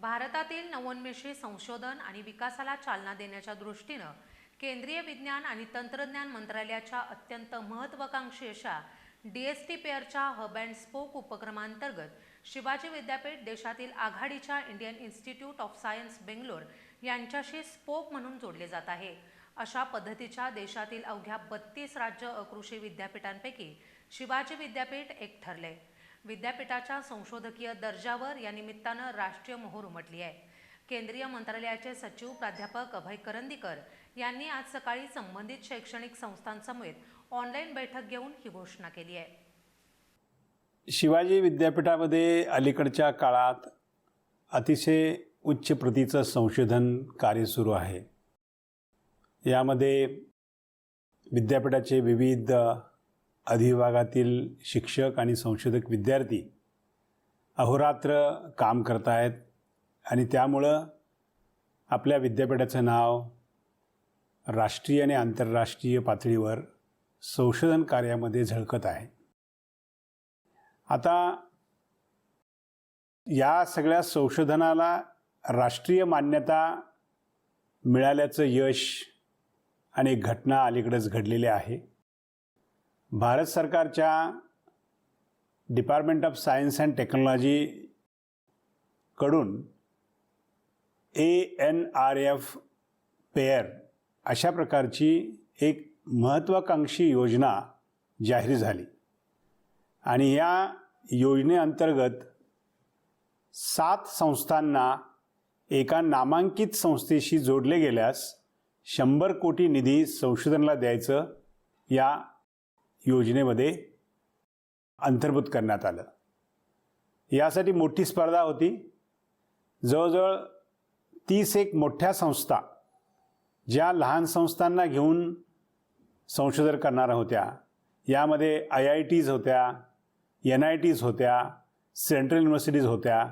भारतातील नवोन्मेषी संशोधन आणि विकासाला चालना देण्याच्या दृष्टीनं केंद्रीय विज्ञान आणि तंत्रज्ञान मंत्रालयाच्या अत्यंत महत्त्वाकांक्षी अशा DST पेअरच्या हब अँड स्पोक उपक्रमांतर्गत शिवाजी विद्यापीठ देशातील आघाडीच्या Indian institute of science Bangalore यांच्याशी स्पोक म्हणून जोडले जात आहे। अशा पद्धतीच्या देशातील अवघ्या 32 राज्य अकृषी विद्यापीठांपैकी शिवाजी विद्यापीठ एक ठरले। विद्यापीठाच्या संशोधकीय दर्जावर या निमित्तानं राष्ट्रीय मोहोर उमटली आहे। केंद्रीय मंत्रालयाचे सचिव प्राध्यापक अभय करंदीकर यांनी आज सकाळी संबंधित शैक्षणिक संस्थांसमवेत ऑनलाईन बैठक घेऊन ही घोषणा केली आहे। शिवाजी विद्यापीठामध्ये अलीकडच्या काळात अतिशय उच्च प्रतीचं संशोधन कार्य सुरू आहे। यामध्ये विद्यापीठाचे विविध अधिविभागातील शिक्षक आणि संशोधक विद्यार्थी अहोरात्र काम करत आहेत आणि त्यामुळं आपल्या विद्यापीठाचं नाव राष्ट्रीय आणि आंतरराष्ट्रीय पातळीवर संशोधन कार्यामध्ये झळकत आहे। आता या सगळ्या संशोधनाला राष्ट्रीय मान्यता मिळाल्याचं यश अनेक घटना अलीकडेच घडलेल्या आहे। भारत सरकारच्या department of science and technology कडून ANRF पेअर अशा प्रकारची एक महत्त्वाकांक्षी योजना जाहीर झाली आणि या योजनेअंतर्गत 7 संस्थांना एका नामांकित संस्थेशी जोडले गेल्यास 100 कोटी निधी संशोधनाला द्यायचं या योजनेमध्ये अंतर्भूत करण्यात आलं। यासाठी मोठी स्पर्धा होती। जवळजवळ 31 मोठ्या संस्था ज्या लहान संस्थांना घेऊन संशोधन करणाऱ्या होत्या। यामध्ये IITs होत्या, NITs होत्या, सेंट्रल युनिव्हर्सिटीज होत्या।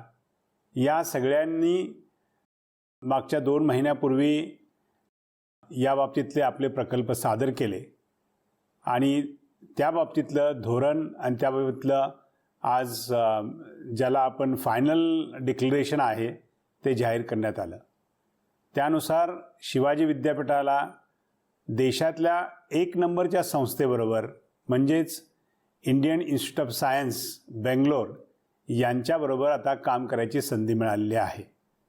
या सगळ्यांनी मागच्या 2 महिन्यापूर्वी या बाबतीतले आपले प्रकल्प सादर केले आणि त्या बाबतीतलं धोरण आणि त्या बाबतीतलं आज ज्याला आपण फायनल डिक्लेरेशन आहे ते जाहीर करण्यात आलं। त्यानुसार शिवाजी विद्यापीठाला देशातल्या 1 नंबरच्या संस्थेबरोबर म्हणजेच Indian institute of science Bangalore यांच्याबरोबर आता काम करायची संधी मिळालेली आहे।